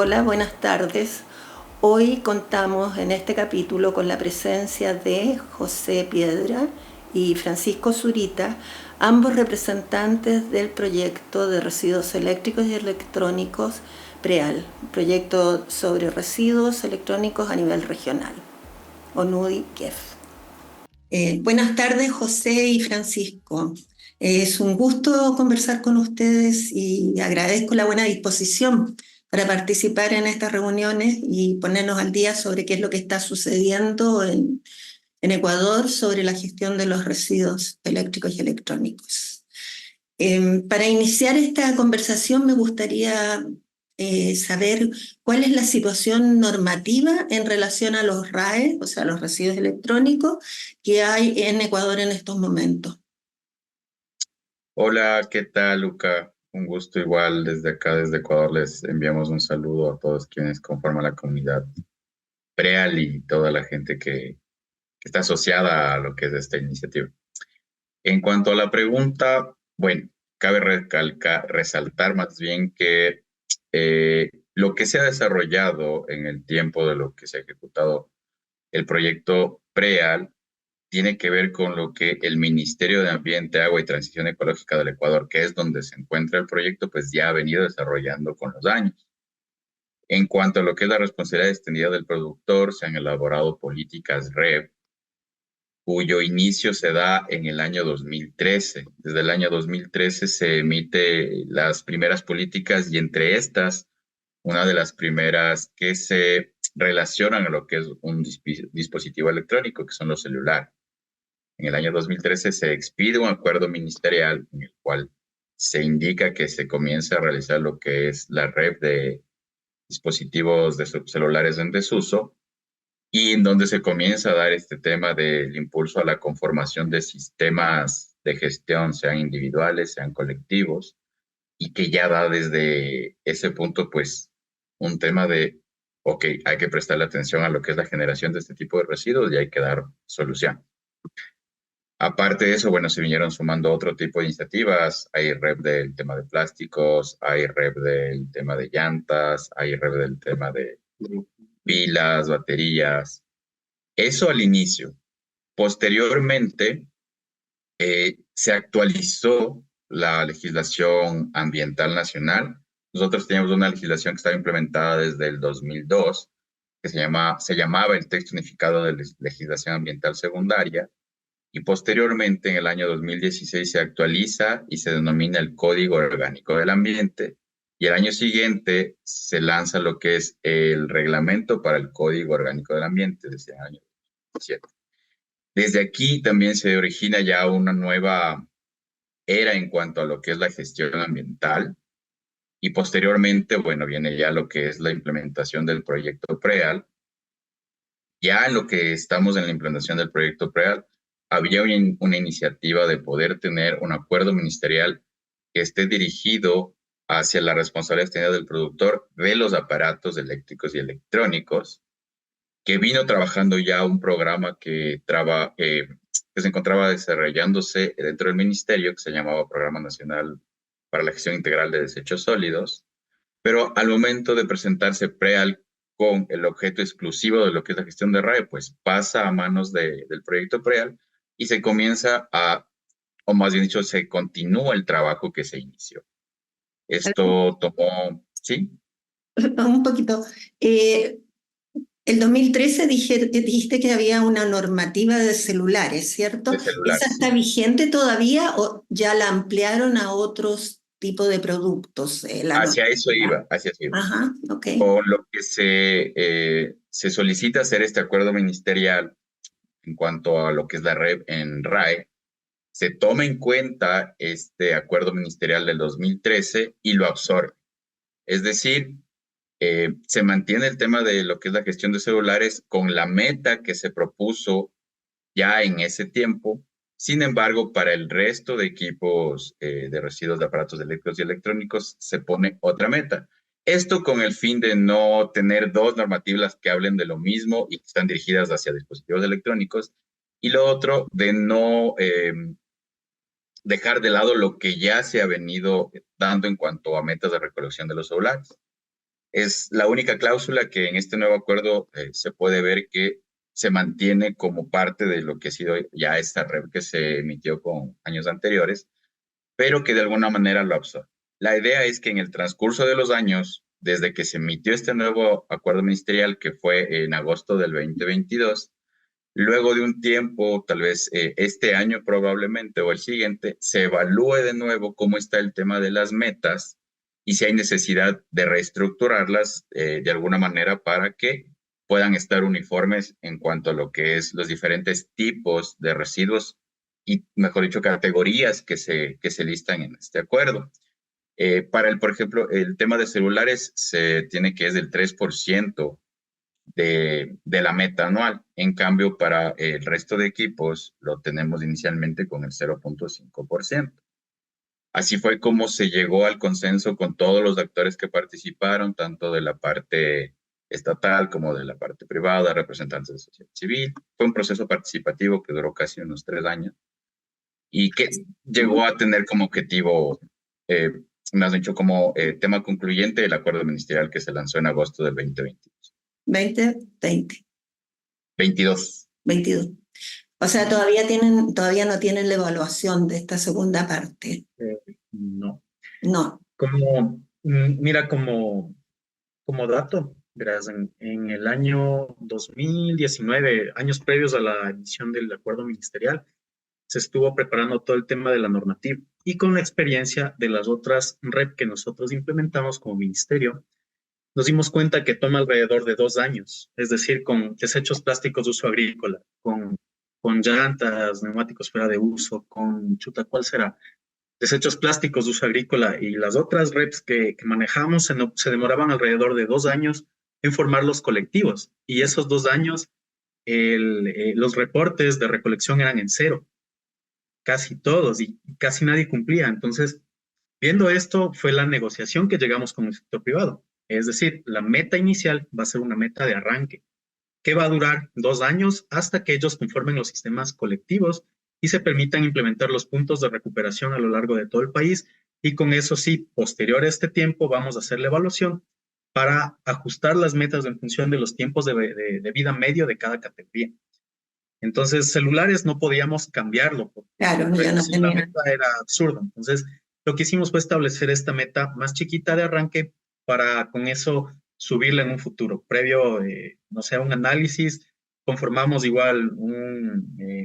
Hola, buenas tardes. Hoy contamos en este capítulo con la presencia de José Piedra y Francisco Zurita, ambos representantes del proyecto de residuos eléctricos y electrónicos PREAL, proyecto sobre residuos electrónicos a nivel regional, ONUDI-KEF. Buenas tardes, José y Francisco. Es un gusto conversar con ustedes y agradezco la buena disposición para participar en estas reuniones y ponernos al día sobre qué es lo que está sucediendo en Ecuador sobre la gestión de los residuos eléctricos y electrónicos. Para iniciar esta conversación me gustaría saber cuál es la situación normativa en relación a los RAE, o sea, los residuos electrónicos, que hay en Ecuador en estos momentos. Hola, ¿qué tal, Luca? Un gusto igual desde acá, desde Ecuador, les enviamos un saludo a todos quienes conforman la comunidad PREAL y toda la gente que está asociada a lo que es esta iniciativa. En cuanto a la pregunta, bueno, cabe resaltar más bien que lo que se ha desarrollado en el tiempo de lo que se ha ejecutado el proyecto PREAL tiene que ver con lo que el Ministerio de Ambiente, Agua y Transición Ecológica del Ecuador, que es donde se encuentra el proyecto, pues ya ha venido desarrollando con los años. En cuanto a lo que es la responsabilidad extendida del productor, se han elaborado políticas REP, cuyo inicio se da en el año 2013. Desde el año 2013 se emite las primeras políticas y entre estas, una de las primeras que se relacionan a lo que es un dispositivo electrónico, que son los celulares. En el año 2013 se expide un acuerdo ministerial en el cual se indica que se comienza a realizar lo que es la red de dispositivos de celulares en desuso y en donde se comienza a dar este tema del impulso a la conformación de sistemas de gestión, sean individuales, sean colectivos, y que ya da desde ese punto pues un tema de, ok, hay que prestarle atención a lo que es la generación de este tipo de residuos y hay que dar solución. Aparte de eso, bueno, se vinieron sumando otro tipo de iniciativas. Hay REP del tema de plásticos, hay REP del tema de llantas, hay REP del tema de pilas, baterías. Eso al inicio. Posteriormente, se actualizó la legislación ambiental nacional. Nosotros teníamos una legislación que estaba implementada desde el 2002, que se llamaba el Texto Unificado de Legislación Ambiental Secundaria y posteriormente, en el año 2016, se actualiza y se denomina el Código Orgánico del Ambiente. Y el año siguiente se lanza lo que es el reglamento para el Código Orgánico del Ambiente, desde el año 2017. Desde aquí también se origina ya una nueva era en cuanto a lo que es la gestión ambiental. Y posteriormente, bueno, viene ya lo que es la implementación del proyecto PREAL. Ya en lo que estamos en la implementación del proyecto PREAL, había una iniciativa de poder tener un acuerdo ministerial que esté dirigido hacia la responsabilidad extendida del productor de los aparatos eléctricos y electrónicos, que vino trabajando ya un programa que se encontraba desarrollándose dentro del ministerio, que se llamaba Programa Nacional para la Gestión Integral de Desechos Sólidos, pero al momento de presentarse PREAL con el objeto exclusivo de lo que es la gestión de RAE, pues pasa a manos del proyecto PREAL y se comienza o más bien dicho, se continúa el trabajo que se inició. Esto tomó, ¿sí? Un poquito. El 2013 dijiste que había una normativa de celulares, ¿cierto? De celular, ¿Esa está sí. vigente todavía o ya la ampliaron a otros tipos de productos, la Hacia eso normativa? iba, hacia eso iba. Ajá, ok. Con lo que se solicita hacer este acuerdo ministerial en cuanto a lo que es la red en RAE, se toma en cuenta este acuerdo ministerial del 2013 y lo absorbe. Es decir, se mantiene el tema de lo que es la gestión de celulares con la meta que se propuso ya en ese tiempo. Sin embargo, para el resto de equipos de residuos de aparatos eléctricos y electrónicos se pone otra meta. Esto con el fin de no tener dos normativas que hablen de lo mismo y que están dirigidas hacia dispositivos electrónicos, y lo otro de no dejar de lado lo que ya se ha venido dando en cuanto a metas de recolección de los celulares. Es la única cláusula que en este nuevo acuerdo se puede ver que se mantiene como parte de lo que ha sido ya esta red que se emitió con años anteriores, pero que de alguna manera lo absorbe. La idea es que en el transcurso de los años, desde que se emitió este nuevo acuerdo ministerial, que fue en agosto del 2022, luego de un tiempo, tal vez este año probablemente o el siguiente, se evalúe de nuevo cómo está el tema de las metas y si hay necesidad de reestructurarlas de alguna manera para que puedan estar uniformes en cuanto a lo que es los diferentes tipos de residuos y, mejor dicho, categorías que se listan en este acuerdo. Por ejemplo, el tema de celulares se tiene que es del 3% de la meta anual. En cambio, para el resto de equipos lo tenemos inicialmente con el 0.5%. Así fue como se llegó al consenso con todos los actores que participaron, tanto de la parte estatal como de la parte privada, representantes de sociedad civil. Fue un proceso participativo que duró casi unos 3 años y que llegó a tener como objetivo, eh, más dicho, como tema concluyente el acuerdo ministerial que se lanzó en agosto del 2022. 2020, 22. 22. O sea, todavía no tienen la evaluación de esta segunda parte. No. No. Mira, como dato, verás, en el año 2019, años previos a la emisión del acuerdo ministerial, se estuvo preparando todo el tema de la normativa y con la experiencia de las otras REP que nosotros implementamos como ministerio, nos dimos cuenta que toma alrededor de 2 años, es decir, con desechos plásticos de uso agrícola, con llantas, neumáticos fuera de uso, con chuta, ¿cuál será? Desechos plásticos de uso agrícola y las otras reps que manejamos se demoraban alrededor de 2 años en formar los colectivos. Y esos 2 años, los reportes de recolección eran en cero, casi todos, y casi nadie cumplía. Entonces, viendo esto, fue la negociación que llegamos con el sector privado. Es decir, la meta inicial va a ser una meta de arranque, que va a durar 2 años hasta que ellos conformen los sistemas colectivos y se permitan implementar los puntos de recuperación a lo largo de todo el país. Y con eso sí, posterior a este tiempo, vamos a hacer la evaluación para ajustar las metas en función de los tiempos de vida medio de cada categoría. Entonces, celulares no podíamos cambiarlo, porque Claro, ya no la tenía. meta era absurda. Entonces, lo que hicimos fue establecer esta meta más chiquita de arranque para con eso subirla en un futuro. Previo, no sé, a un análisis, conformamos igual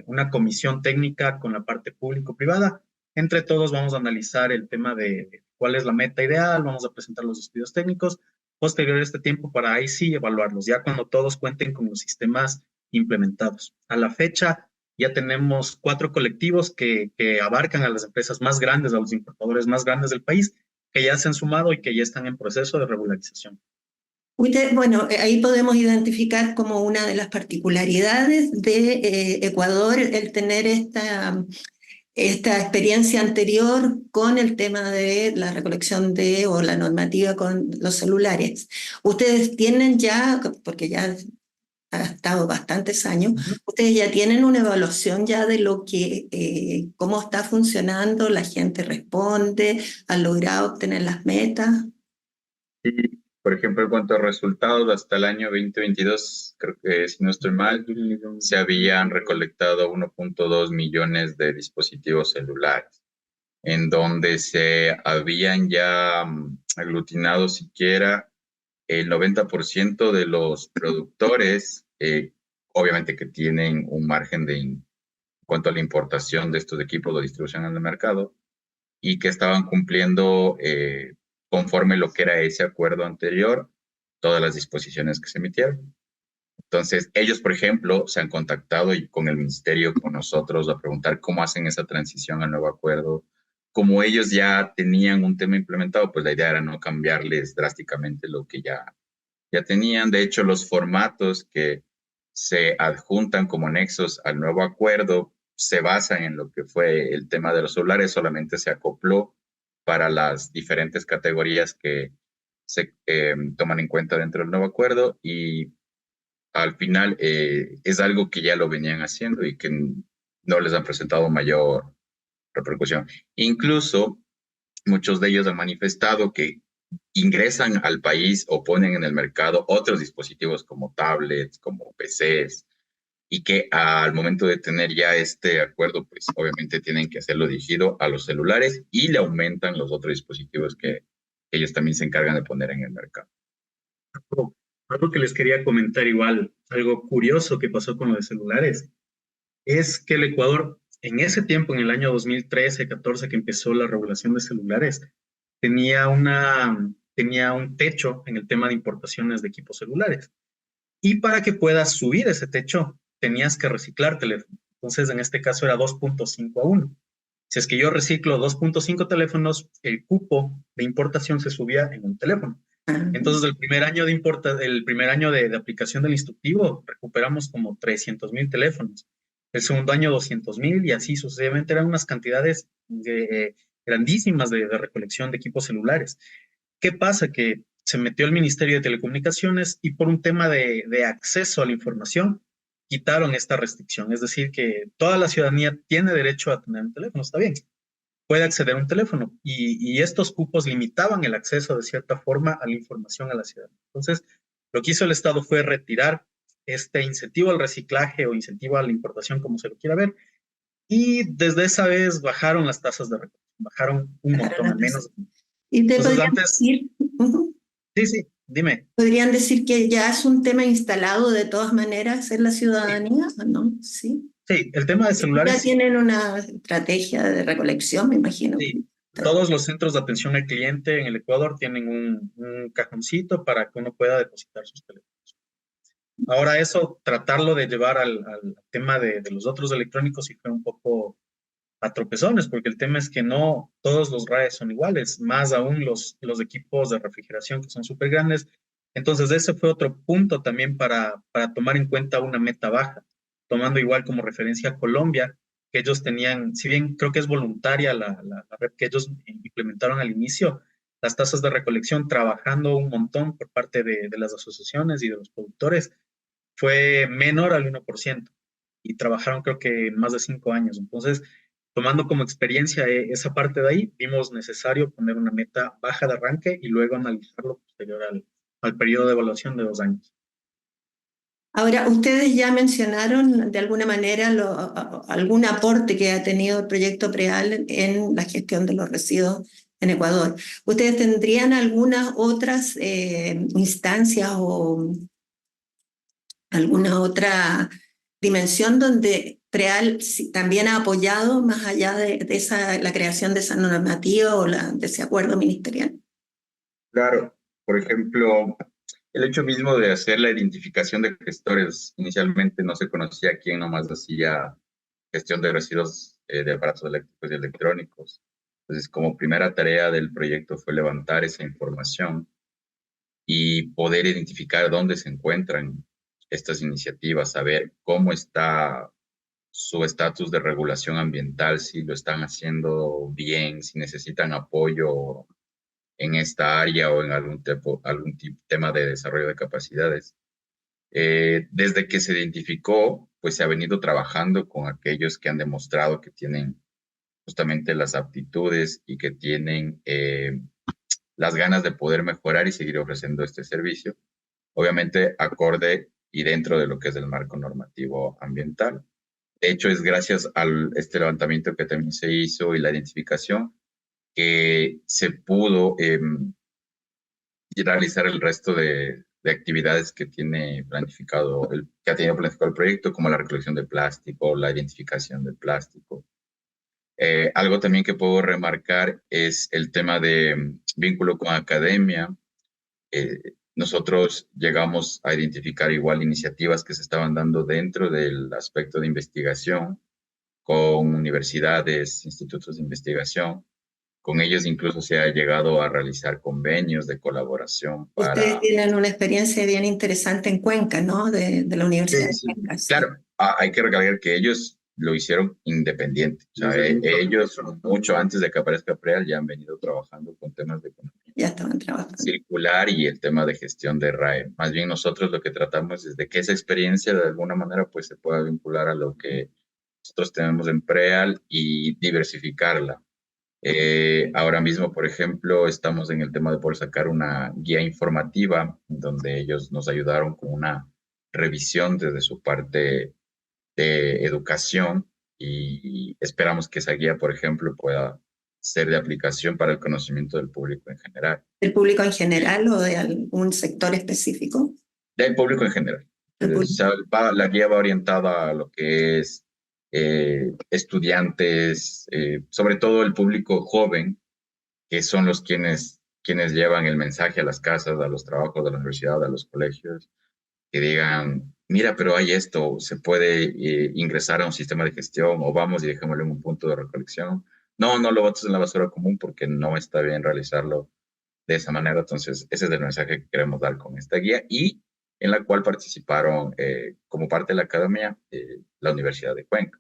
una comisión técnica con la parte público-privada. Entre todos vamos a analizar el tema de cuál es la meta ideal, vamos a presentar los estudios técnicos, posterior a este tiempo para ahí sí evaluarlos, ya cuando todos cuenten con los sistemas implementados. A la fecha ya tenemos 4 colectivos que abarcan a las empresas más grandes, a los importadores más grandes del país, que ya se han sumado y que ya están en proceso de regularización. Bueno, ahí podemos identificar como una de las particularidades de Ecuador el tener esta experiencia anterior con el tema de la recolección o la normativa con los celulares. Ustedes tienen ya, porque ya ha estado bastantes años, ustedes ya tienen una evaluación ya de lo que, cómo está funcionando, la gente responde, han logrado obtener las metas. Y, por ejemplo, en cuanto a resultados, hasta el año 2022, creo que si no estoy mal, se habían recolectado 1.2 millones de dispositivos celulares, en donde se habían ya aglutinado siquiera el 90% de los productores, obviamente que tienen un margen en cuanto a la importación de estos equipos o distribución en el mercado, y que estaban cumpliendo conforme lo que era ese acuerdo anterior, todas las disposiciones que se emitieron. Entonces, ellos, por ejemplo, se han contactado y con el ministerio, con nosotros, a preguntar cómo hacen esa transición al nuevo acuerdo. Como ellos ya tenían un tema implementado, pues la idea era no cambiarles drásticamente lo que ya tenían. De hecho, los formatos que se adjuntan como anexos al nuevo acuerdo se basan en lo que fue el tema de los celulares, solamente se acopló para las diferentes categorías que se toman en cuenta dentro del nuevo acuerdo y al final es algo que ya lo venían haciendo y que no les han presentado mayor repercusión. Incluso muchos de ellos han manifestado que ingresan al país o ponen en el mercado otros dispositivos como tablets, como PCs, y que al momento de tener ya este acuerdo, pues obviamente tienen que hacerlo dirigido a los celulares y le aumentan los otros dispositivos que ellos también se encargan de poner en el mercado. Algo que les quería comentar igual, algo curioso que pasó con los celulares, es que el Ecuador, en ese tiempo, en el año 2013-14, que empezó la regulación de celulares, tenía un techo en el tema de importaciones de equipos celulares. Y para que puedas subir ese techo, tenías que reciclar teléfonos. Entonces, en este caso era 2.5 a 1. Si es que yo reciclo 2.5 teléfonos, el cupo de importación se subía en un teléfono. Entonces, el primer año de aplicación del instructivo, recuperamos como 300.000 teléfonos. El segundo año, 200.000 y así sucesivamente. Eran unas cantidades grandísimas de recolección de equipos celulares. ¿Qué pasa? Que se metió el Ministerio de Telecomunicaciones y por un tema de acceso a la información, quitaron esta restricción. Es decir, que toda la ciudadanía tiene derecho a tener un teléfono, está bien, puede acceder a un teléfono y estos cupos limitaban el acceso de cierta forma a la información a la ciudadanía. Entonces, lo que hizo el Estado fue retirar este incentivo al reciclaje o incentivo a la importación, como se lo quiera ver, y desde esa vez bajaron las tasas de recolección, bajaron un montón, al menos. Y te Entonces, podrían antes, decir, sí, dime. podrían decir que ya es un tema instalado de todas maneras en la ciudadanía, ¿no? Sí. Sí, el tema de celulares, Ya sí. tienen una estrategia de recolección, me imagino. Sí. Todos los centros de atención al cliente en el Ecuador tienen un cajoncito para que uno pueda depositar sus teléfonos. Ahora eso, tratarlo de llevar al tema de los otros electrónicos sí fue un poco a tropezones, porque el tema es que no todos los RAEs son iguales, más aún los equipos de refrigeración que son súper grandes. Entonces ese fue otro punto también para tomar en cuenta una meta baja, tomando igual como referencia a Colombia, que ellos tenían, si bien creo que es voluntaria la red que ellos implementaron al inicio, las tasas de recolección, trabajando un montón por parte de las asociaciones y de los productores, fue menor al 1% y trabajaron creo que más de 5 años. Entonces, tomando como experiencia esa parte de ahí, vimos necesario poner una meta baja de arranque y luego analizarlo posterior al periodo de evaluación de 2 años. Ahora, ustedes ya mencionaron de alguna manera algún aporte que ha tenido el proyecto PREAL en la gestión de los residuos en Ecuador. ¿Ustedes tendrían algunas otras instancias o alguna otra dimensión donde PREAL también ha apoyado más allá de la creación de esa normativa o de ese acuerdo ministerial? Claro, por ejemplo, el hecho mismo de hacer la identificación de gestores, inicialmente no se conocía quién nomás hacía gestión de residuos de aparatos eléctricos y electrónicos. Entonces, como primera tarea del proyecto fue levantar esa información y poder identificar dónde se encuentran estas iniciativas, saber cómo está su estatus de regulación ambiental, si lo están haciendo bien, si necesitan apoyo en esta área o en algún tema de desarrollo de capacidades. Desde que se identificó, pues se ha venido trabajando con aquellos que han demostrado que tienen justamente las aptitudes y que tienen las ganas de poder mejorar y seguir ofreciendo este servicio, obviamente acorde y dentro de lo que es el marco normativo ambiental. De hecho, es gracias a este levantamiento que también se hizo y la identificación que se pudo realizar el resto de actividades que tiene planificado, que ha tenido planificado el proyecto, como la recolección de plástico, la identificación del plástico. Algo también que puedo remarcar es el tema de vínculo con academia. Nosotros llegamos a identificar igual iniciativas que se estaban dando dentro del aspecto de investigación con universidades, institutos de investigación. Con ellos incluso se ha llegado a realizar convenios de colaboración Ustedes para... tienen una experiencia bien interesante en Cuenca, ¿no? De la Universidad Sí, de sí. Cuenca. Sí. Claro, hay que recalcar que ellos lo hicieron independiente. O sea, ellos, mucho antes de que aparezca PREAL, ya han venido trabajando con temas de economía Ya estaban trabajando. circular y el tema de gestión de RAE. Más bien nosotros lo que tratamos es de que esa experiencia de alguna manera pues se pueda vincular a lo que nosotros tenemos en PREAL y diversificarla. Ahora mismo, por ejemplo, estamos en el tema de poder sacar una guía informativa donde ellos nos ayudaron con una revisión desde su parte de educación y esperamos que esa guía, por ejemplo, pueda ser de aplicación para el conocimiento del público en general. ¿Del público en general o de algún sector específico? Del público en general. O sea, la guía va orientada a lo que es estudiantes, sobre todo el público joven, que son los quienes llevan el mensaje a las casas, a los trabajos de la universidad, a los colegios, que digan, mira, pero hay esto, se puede ingresar a un sistema de gestión o vamos y dejémoslo en un punto de recolección. No, no lo botes en la basura común porque no está bien realizarlo de esa manera. Entonces, ese es el mensaje que queremos dar con esta guía y en la cual participaron como parte de la academia la Universidad de Cuenca.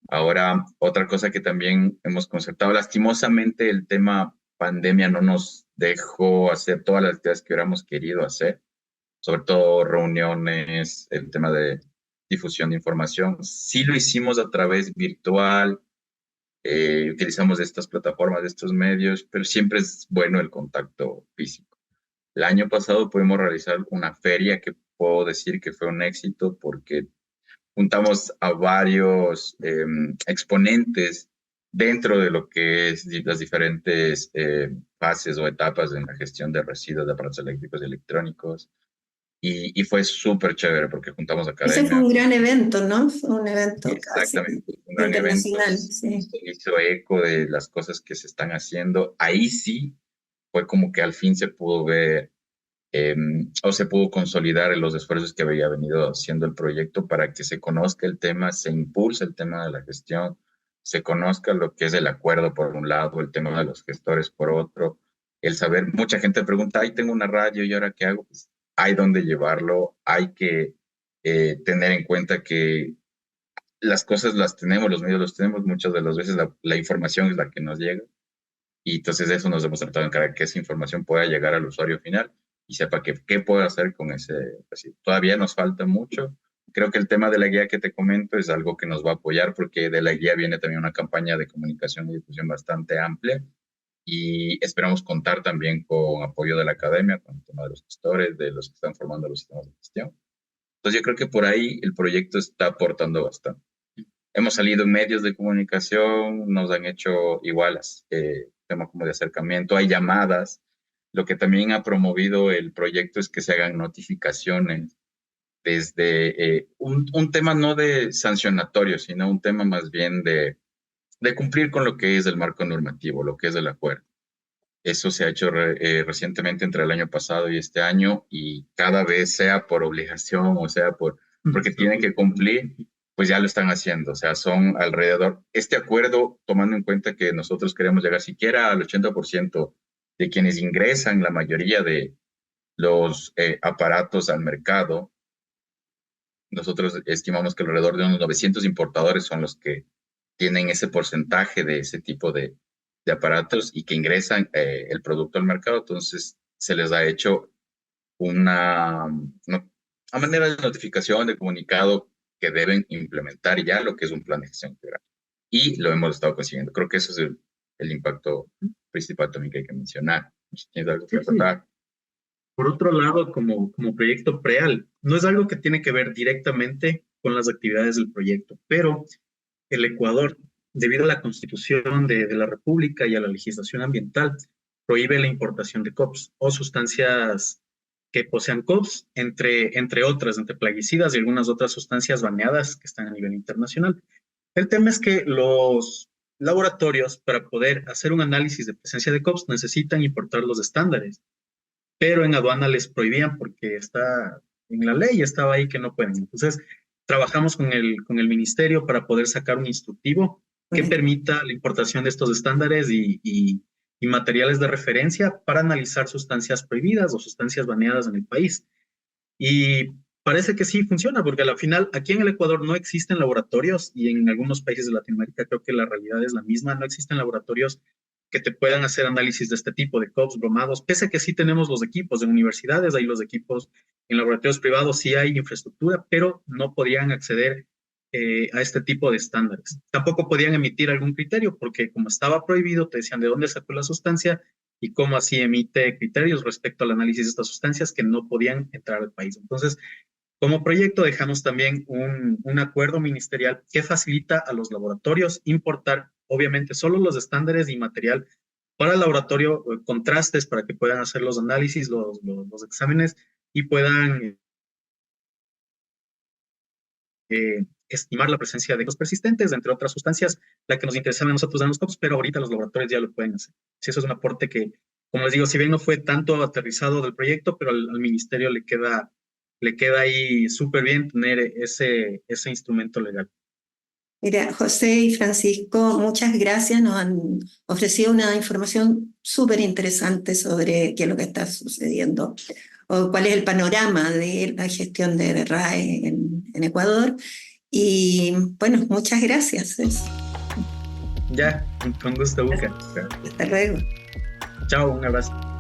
Ahora, otra cosa que también hemos concertado, lastimosamente el tema pandemia no nos dejó hacer todas las actividades que hubiéramos querido hacer, sobre todo reuniones, el tema de difusión de información. Sí lo hicimos a través virtual, utilizamos estas plataformas, de estos medios, pero siempre es bueno el contacto físico. El año pasado pudimos realizar una feria que puedo decir que fue un éxito porque juntamos a varios exponentes dentro de lo que es las diferentes fases o etapas en la gestión de residuos de aparatos eléctricos y electrónicos. Y fue súper chévere porque juntamos Ese fue academia. un gran evento, ¿no? Fue un evento casi Exactamente, un gran evento. internacional. Sí. Se hizo eco de las cosas que se están haciendo. Ahí sí fue como que al fin se pudo ver o se pudo consolidar los esfuerzos que había venido haciendo el proyecto para que se conozca el tema, se impulse el tema de la gestión, se conozca lo que es el acuerdo por un lado, el tema de los gestores por otro, el saber, mucha gente pregunta, ay, tengo una radio y ahora qué hago, pues hay dónde llevarlo, hay que tener en cuenta que las cosas las tenemos, los medios los tenemos, muchas de las veces la información es la que nos llega y entonces eso nos hemos tratado de encargar que esa información pueda llegar al usuario final y sepa qué puede hacer con ese residuo. Todavía nos falta mucho. Creo que el tema de la guía que te comento es algo que nos va a apoyar porque de la guía viene también una campaña de comunicación y difusión bastante amplia y esperamos contar también con apoyo de la academia, con el tema de los gestores, de los que están formando los sistemas de gestión. Entonces yo creo que por ahí el proyecto está aportando bastante. Hemos salido en medios de comunicación, nos han hecho igualas, tema como de acercamiento, hay llamadas. Lo que también ha promovido el proyecto es que se hagan notificaciones desde un tema no de sancionatorio, sino un tema más bien de cumplir con lo que es el marco normativo, lo que es el acuerdo. Eso se ha hecho recientemente entre el año pasado y este año y cada vez sea por obligación o sea porque tienen que cumplir, pues ya lo están haciendo. O sea, son alrededor, este acuerdo, tomando en cuenta que nosotros queremos llegar siquiera al 80% de quienes ingresan la mayoría de los aparatos al mercado, nosotros estimamos que alrededor de unos 900 importadores son los que tienen ese porcentaje de ese tipo de aparatos y que ingresan el producto al mercado. Entonces, se les ha hecho una manera de notificación, de comunicado que deben implementar ya lo que es un plan de gestión integral. Y lo hemos estado consiguiendo. Creo que ese es el impacto principal también que hay que mencionar. ¿Tienes algo que tratar? Por otro lado, como proyecto PREAL, no es algo que tiene que ver directamente con las actividades del proyecto, pero el Ecuador, debido a la Constitución de la República y a la legislación ambiental, prohíbe la importación de COPS o sustancias que posean COPS, entre otras, entre plaguicidas y algunas otras sustancias baneadas que están a nivel internacional. El tema es que los laboratorios, para poder hacer un análisis de presencia de COPS, necesitan importar los estándares, pero en aduana les prohibían porque está en la ley, estaba ahí que no pueden. Entonces, trabajamos con el ministerio para poder sacar un instructivo que permita la importación de estos estándares y materiales de referencia para analizar sustancias prohibidas o sustancias baneadas en el país. Y parece que sí funciona, porque al final aquí en el Ecuador no existen laboratorios y en algunos países de Latinoamérica creo que la realidad es la misma, no existen laboratorios que te puedan hacer análisis de este tipo de COPS, bromados, pese a que sí tenemos los equipos en universidades, hay los equipos en laboratorios privados, sí hay infraestructura, pero no podían acceder a este tipo de estándares. Tampoco podían emitir algún criterio porque como estaba prohibido, te decían de dónde sacó la sustancia y cómo así emite criterios respecto al análisis de estas sustancias que no podían entrar al país. Entonces, como proyecto dejamos también un acuerdo ministerial que facilita a los laboratorios importar, obviamente, solo los estándares y material para el laboratorio, contrastes para que puedan hacer los análisis, los exámenes y puedan estimar la presencia de los persistentes, entre otras sustancias, la que nos interesaba a nosotros dan los COPs, pero ahorita los laboratorios ya lo pueden hacer. Sí, eso es un aporte que, como les digo, si bien no fue tanto aterrizado del proyecto, pero al ministerio le queda ahí súper bien tener ese instrumento legal. Mira, José y Francisco, muchas gracias. Nos han ofrecido una información súper interesante sobre qué es lo que está sucediendo o cuál es el panorama de la gestión de RAE en Ecuador. Y bueno, muchas gracias. Ya, con gusto, Buca. Hasta luego. Chao, un abrazo.